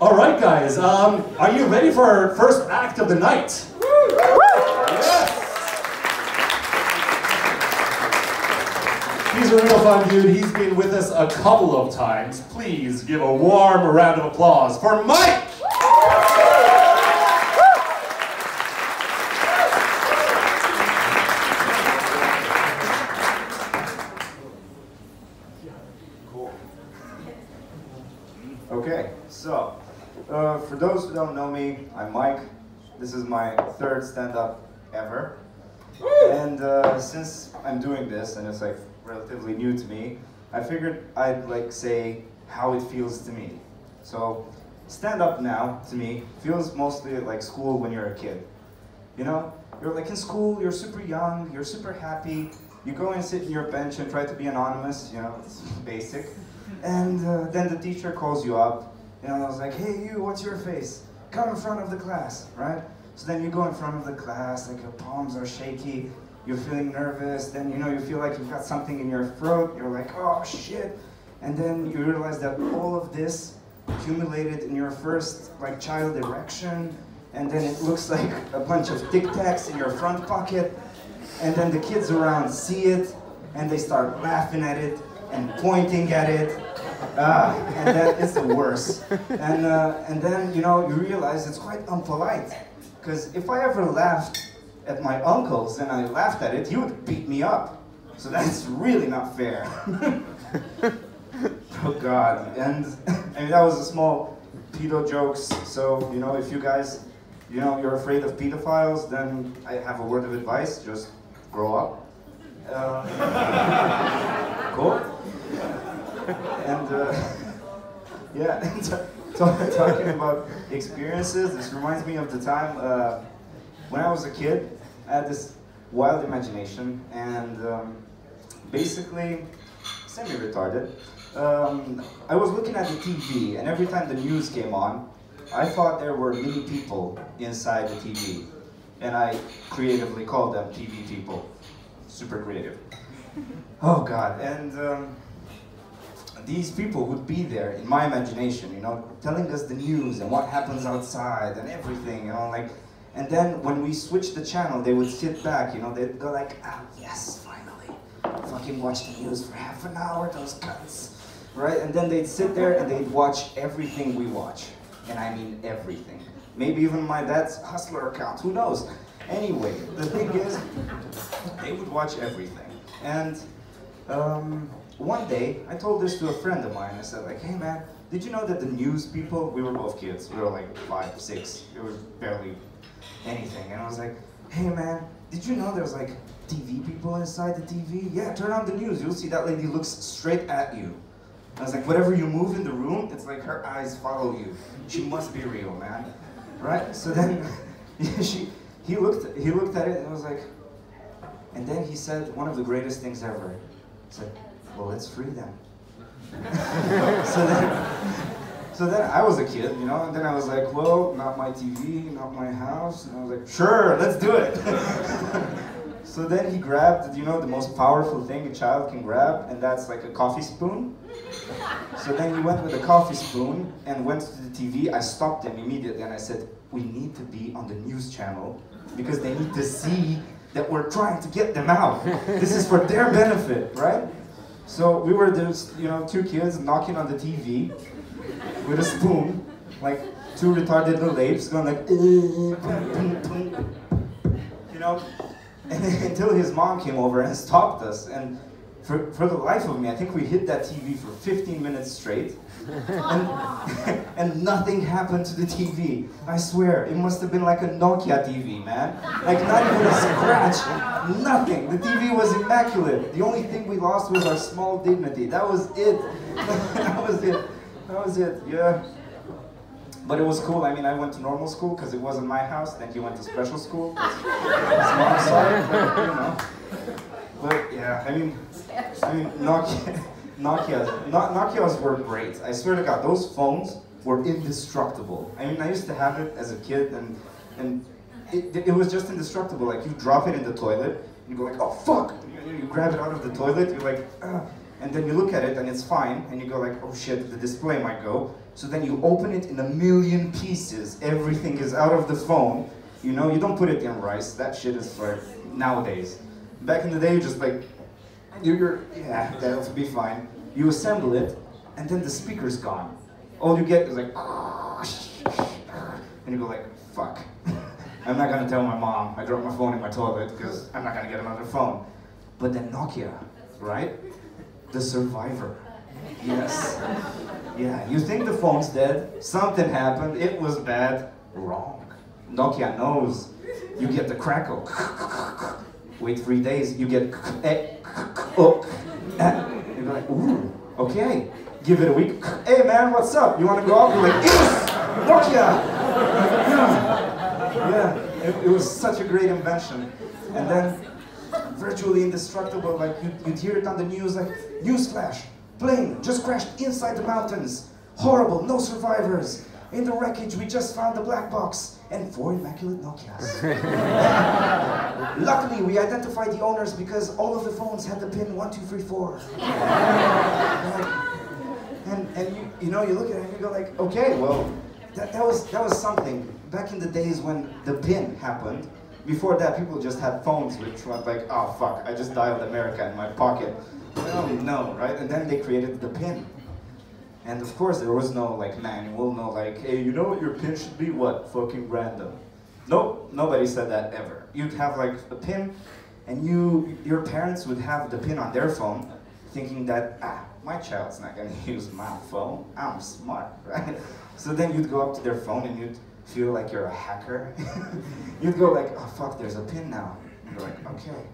All right, guys, are you ready for our first act of the night? Yes! He's a real fun dude. He's been with us a couple of times. Please give a warm round of applause for Mike! Okay, so, for those who don't know me, I'm Mike. This is my third stand-up ever. And since I'm doing this, and it's like relatively new to me, I figured I'd like say how it feels to me. So, stand-up now, to me, feels mostly like school when you're a kid. You know, you're like in school, you're super young, you're super happy, you go and sit in your bench and try to be anonymous, you know, it's basic. And then the teacher calls you up, and I was like, hey you, what's your face? Come in front of the class, right? So then you go in front of the class, like your palms are shaky, you're feeling nervous, then you know you feel like you've got something in your throat, you're like, oh shit. And then you realize that all of this accumulated in your first like child erection, and then it looks like a bunch of Tic Tacs in your front pocket, and then the kids around see it, and they start laughing at it, and pointing at it, and then it's the worst. And then, you know, you realize it's quite unpolite. Because if I ever laughed at my uncles and I laughed at it, he would beat me up. So that's really not fair. Oh God. And I mean, that was a small pedo jokes. So, you know, if you guys, you know, you're afraid of pedophiles, then I have a word of advice, just grow up. Cool. And yeah, talking about experiences, this reminds me of the time when I was a kid. I had this wild imagination, and basically semi-retarded. I was looking at the TV, and every time the news came on, I thought there were many people inside the TV, and I creatively called them TV people. Super creative. Oh God, and these people would be there in my imagination, you know, telling us the news and what happens outside and everything, you know, like, and then when we switched the channel, they would sit back, you know, they'd go like, ah, yes, finally, fucking watch the news for half an hour, those cunts, right? And then they'd sit there and they'd watch everything we watch, and I mean everything. Maybe even my dad's Hustler account, who knows? Anyway, the thing is, they would watch everything, and one day, I told this to a friend of mine. I said, like, hey man, did you know that the news people, we were both kids, we were like 5, 6, we were barely anything. And I was like, hey man, did you know there's like TV people inside the TV? Yeah, turn on the news, you'll see that lady looks straight at you. I was like, whatever you move in the room, it's like her eyes follow you. She must be real, man. Right? So then, he looked at it and was like, and then he said one of the greatest things ever. He said, well, let's free them. so then I was a kid, you know, and then I was like, well, not my TV, not my house. And I was like, sure, let's do it. So then he grabbed, you know, the most powerful thing a child can grab, and that's like a coffee spoon. So then he went with a coffee spoon and went to the TV. I stopped him immediately and I said, we need to be on the news channel because they need to see that we're trying to get them out. This is for their benefit, right? So we were just, you know, 2 kids knocking on the TV with a spoon, like 2 retarded little apes going like, you know, and until his mom came over and stopped us. And for the life of me, I think we hit that TV for 15 minutes straight, and nothing happened to the TV. I swear, it must have been like a Nokia TV, man. Like not even a scratch, nothing. The TV was immaculate. The only thing we lost was our small dignity. That was it. That was it. That was it, yeah. But it was cool. I mean, I went to normal school because it wasn't my house. Then he went to special school. His mom's side, but, you know. But yeah, I mean, Nokias were great. I swear to God, those phones were indestructible. I mean, I used to have it as a kid, and it was just indestructible. Like, you drop it in the toilet, you go like, oh fuck! You grab it out of the toilet, you're like, and then you look at it and it's fine, and you go like, oh shit, the display might go, So then you open it in a million pieces. Everything is out of the phone. You know, you don't put it in rice. That shit is for nowadays. Back in the day, you just like, yeah, that'll be fine. You assemble it, and then the speaker's gone. All you get is like, and you go like, fuck. I'm not gonna tell my mom I dropped my phone in my toilet because I'm not gonna get another phone. But then Nokia, right? The survivor. Yes. Yeah, you think the phone's dead, something happened, it was bad. Wrong. Nokia knows. You get the crackle. Wait 3 days, you get oh. You're like, ooh, okay. Give it a week. Hey man, what's up? You wanna go out? You're like, yes! Nokia! Yeah, it was such a great invention. And then, virtually indestructible, like you'd hear it on the news, like, newsflash, plane just crashed inside the mountains. Horrible, no survivors. In the wreckage, we just found the black box and 4 immaculate Nokias. Luckily, we identified the owners because all of the phones had the pin 1234. And you know, you look at it and you go like, okay, well, that was something. Back in the days when the pin happened, before that, people just had phones which were like, oh fuck, I just dialed America in my pocket. Oh no, right? And then they created the pin. And of course, there was no like manual, no like, hey, you know what your pin should be? What? Fucking random. Nope, nobody said that ever. You'd have like a pin, and your parents would have the pin on their phone, thinking that, my child's not gonna use my phone, I'm smart, right? So then you'd go up to their phone and you'd feel like you're a hacker. You'd go like, oh fuck, there's a pin now. And you're like, okay,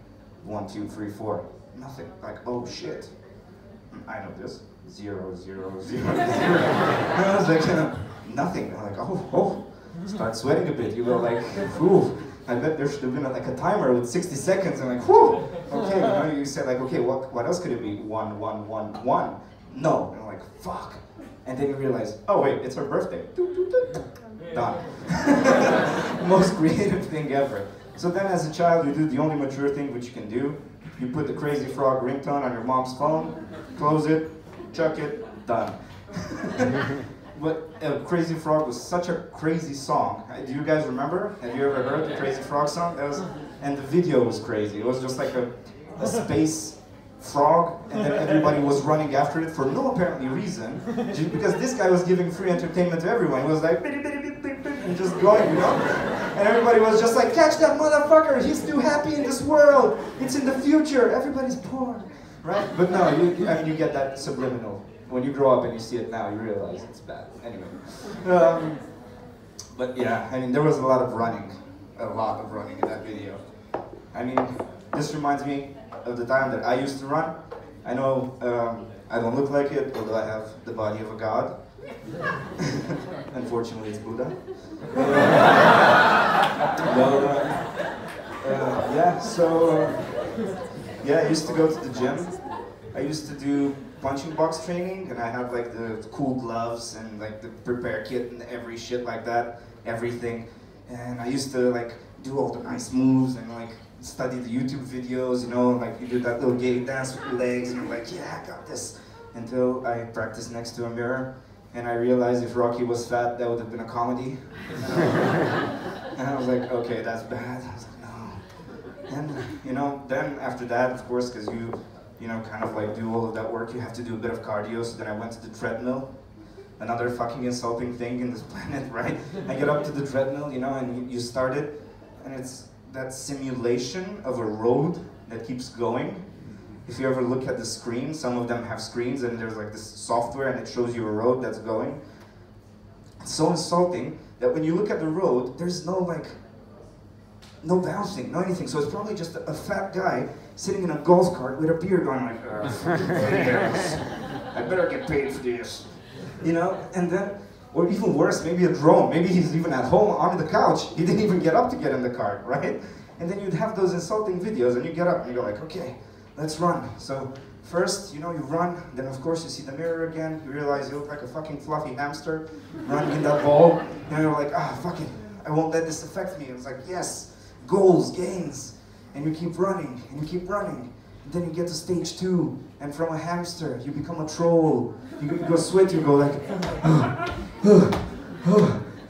1, 2, 3, 4, nothing. Like, oh shit, I know this. 0, 0, 0, 0. And I was like, nothing. I'm like, oh, start sweating a bit. You go like, ooh, I bet there should have been like a timer with 60 seconds. I'm like, whew, okay. You know, you said like, okay, what else could it be? 1, 1, 1, 1. No. And I'm like, fuck. And then you realize, oh wait, it's her birthday. Done. Most creative thing ever. So then as a child, you do the only mature thing which you can do. You put the Crazy Frog ringtone on your mom's phone, close it, chuck it, done. But Crazy Frog was such a crazy song. Do you guys remember? Have you ever heard the Crazy Frog song? And the video was crazy. It was just like a space frog, and then everybody was running after it for no apparently reason, just because this guy was giving free entertainment to everyone. He was like, and just going, you know? And everybody was just like, catch that motherfucker, he's too happy in this world, it's in the future, everybody's poor, right? But no, I mean, you get that subliminal. When you grow up and you see it now, you realize it's bad. Anyway. But yeah, I mean, there was a lot of running in that video. I mean, this reminds me of the time that I used to run. I know I don't look like it, although I have the body of a god. Unfortunately, it's Buddha. Yeah, so yeah, I used to go to the gym. I used to do punching box training, and I had like the cool gloves and like the prepare kit and every shit like that, everything. And I used to like do all the nice moves and like study the YouTube videos, you know, like you do that little gay dance with your legs and you're like, yeah, I got this. Until I practiced next to a mirror and I realized if Rocky was fat, that would have been a comedy. And I was like, okay, that's bad. I was like, no. And, you know, then after that, of course, because you know, kind of like do all of that work, you have to do a bit of cardio, so then I went to the treadmill. Another fucking insulting thing in this planet, right? I get up to the treadmill, you know, and you start it, and it's that simulation of a road that keeps going. If you ever look at the screen, some of them have screens, and there's like this software, and it shows you a road that's going. It's so insulting that when you look at the road, there's no no bouncing, no anything. So it's probably just a fat guy sitting in a golf cart with a beer going like, I better get paid for this. You know, and then, or even worse, maybe a drone. Maybe he's even at home on the couch. He didn't even get up to get in the cart, right? And then you'd have those insulting videos and you get up and you go like, okay, let's run. So first, you know, you run, then of course you see the mirror again, you realize you look like a fucking fluffy hamster running in that ball, and you're like, fuck it, I won't let this affect me. It was like, yes, goals, gains, and you keep running, and you keep running, Then you get to stage 2, and from a hamster, you become a troll. You go sweat, you go like,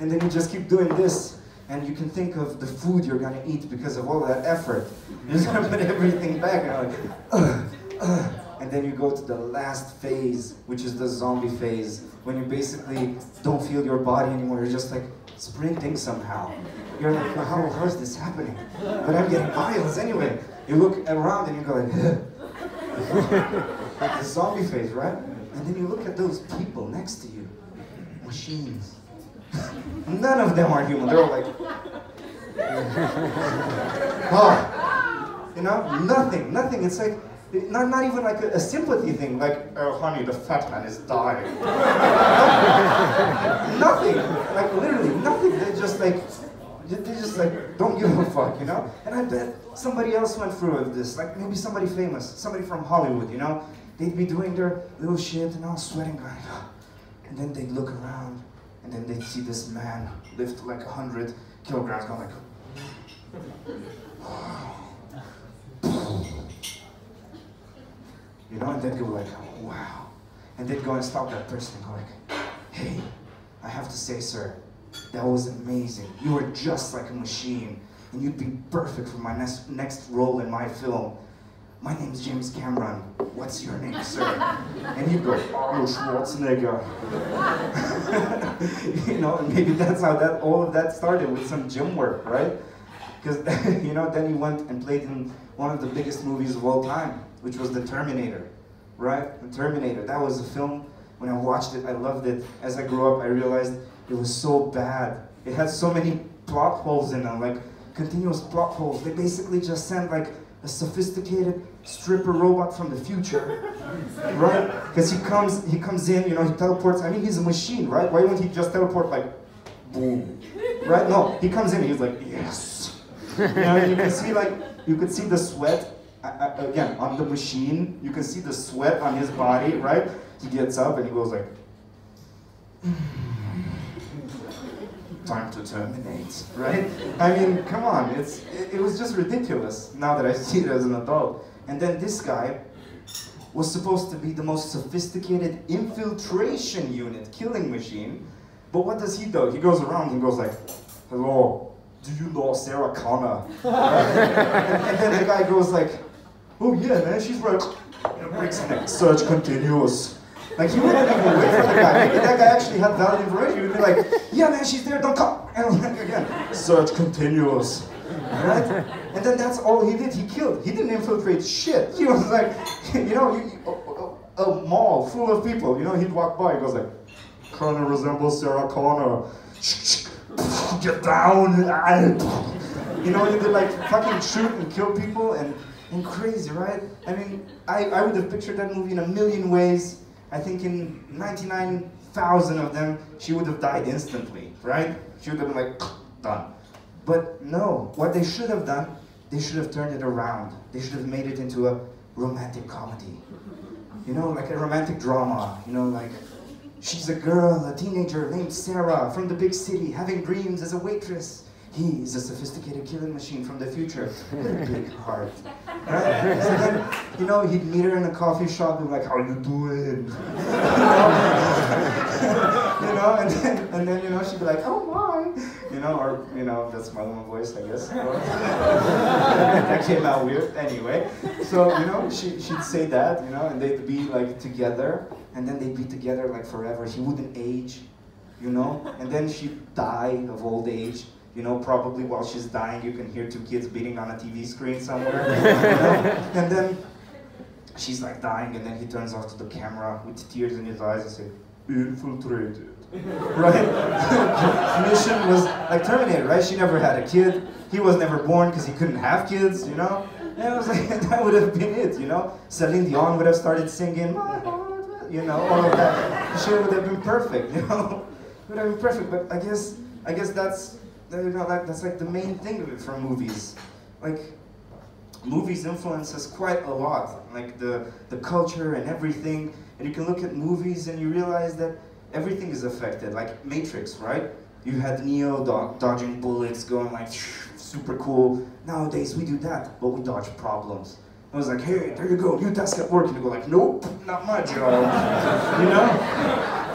and then you just keep doing this, and you can think of the food you're gonna eat because of all that effort. You just gotta put everything back, and you're like, and then you go to the last phase, which is the zombie phase, when you basically don't feel your body anymore. You're just like sprinting somehow. You're like, how is this happening? But I'm getting miles anyway. You look around and you go like, the zombie phase, right? And then you look at those people next to you, machines. None of them are human. They're all like, oh, you know, nothing. It's like, not even like a sympathy thing, like, oh honey, the fat man is dying. Nothing, like literally nothing. They just like, don't give a fuck, you know? And I bet somebody else went through this, like maybe somebody famous, somebody from Hollywood, you know? They'd be doing their little shit and all sweating, going, and then they'd look around, and then they'd see this man lift like 100 kilograms, going like, you know, and then go like, wow. And then go and stop that person and go like, hey, I have to say, sir, that was amazing. You were just like a machine, and you'd be perfect for my next role in my film. My name's James Cameron. What's your name, sir? And you'd go, Arnold Schwarzenegger. You know, and maybe that's how all of that started, with some gym work, right? Because, you know, then he went and played in one of the biggest movies of all time, which was The Terminator, right? The Terminator, that was a film, when I watched it, I loved it. As I grew up, I realized it was so bad. It had so many plot holes in them, like continuous plot holes. They basically just sent like a sophisticated stripper robot from the future, right? Because he comes in, you know, he teleports. I mean, he's a machine, right? Why wouldn't he just teleport like, boom, right? No, he comes in and he's like, yes. You know, and you could see the sweat, again, on the machine. You can see the sweat on his body, right? He gets up and he goes like, time to terminate, right? I mean, come on, it was just ridiculous now that I see it as an adult. And then this guy was supposed to be the most sophisticated infiltration unit killing machine, but what does he do? He goes around and goes like, hello, do you know Sarah Connor? Right? and then the guy goes like, oh yeah, man, she's right. Breaks neck, search continuous. Like, he wouldn't even wait for the guy. Maybe that guy actually had valid information. He would be like, yeah, man, she's there, don't come. And like, again, search continuous. Right? And then that's all he did. He killed. He didn't infiltrate shit. He was like, you know, a mall full of people. You know, he'd walk by, he goes like, Connor resembles Sarah Connor. Get down. You know, he did like fucking shoot and kill people and crazy, right? I mean, I would have pictured that movie in a million ways. I think in 99,000 of them, she would have died instantly, right? She would have been like, done. But no, what they should have done, they should have turned it around. They should have made it into a romantic comedy. You know, like a romantic drama. You know, like, she's a girl, a teenager named Sarah from the big city, having dreams as a waitress. He is a sophisticated killing machine from the future with a big heart. Right? And then, you know, he'd meet her in a coffee shop and be like, how you doing? You know, and then, you know, she'd be like, oh my. You know, or, you know, that's my own voice, I guess. That came out weird. Anyway, so, you know, she'd say that, you know, and they'd be like together, and then they'd be together like forever. He wouldn't age, you know, and then she'd die of old age. You know, probably while she's dying, you can hear two kids beating on a TV screen somewhere. You know? And then she's like dying, and then he turns off to the camera with tears in his eyes and says, infiltrated. Right? Mission was like Terminator, right? She never had a kid. He was never born because he couldn't have kids, you know? And it was like, that would have been it, you know? Celine Dion would have started singing, my heart, you know, all of that. She would have been perfect, you know? It would have been perfect, but I guess that's, you know, that's like the main thing of it from movies. Like, movies influence us quite a lot, like the culture and everything. And you can look at movies and you realize that everything is affected. Like Matrix, right? You had Neo dodging bullets, going like super cool. Nowadays we do that, but we dodge problems. I was like, hey, there you go, new task at work. And you go like, nope, not my job. You know?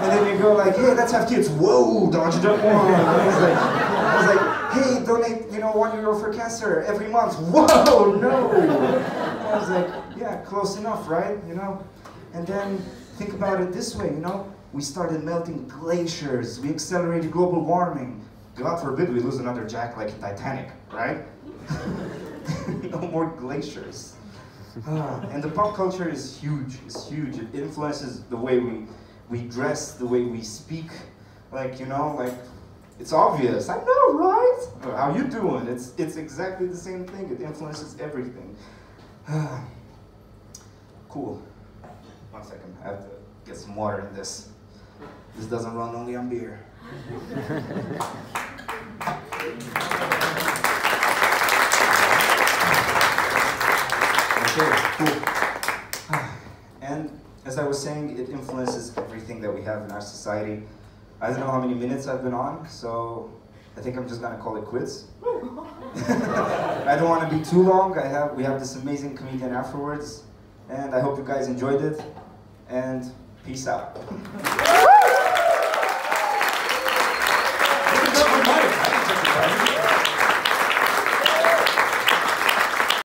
And then you go like, hey, let's have kids. Whoa, dodge that one. I was like, hey, donate, you know, €1 for cancer every month. Whoa, no. I was like, yeah, close enough, right? You know? And then think about it this way, you know? We started melting glaciers. We accelerated global warming. God forbid we lose another Jack like Titanic, right? No more glaciers. And the pop culture is huge. It's huge. It influences the way we dress, the way we speak. Like, you know, like, it's obvious. I know, right? How you doing? It's exactly the same thing. It influences everything. Cool. 1 second. I have to get some water in this. This doesn't run only on beer. Okay, cool. And as I was saying, it influences everything that we have in our society. I don't know how many minutes I've been on, so I think I'm just gonna call it quits. I don't want to be too long. We have this amazing comedian afterwards, and I hope you guys enjoyed it. And peace out.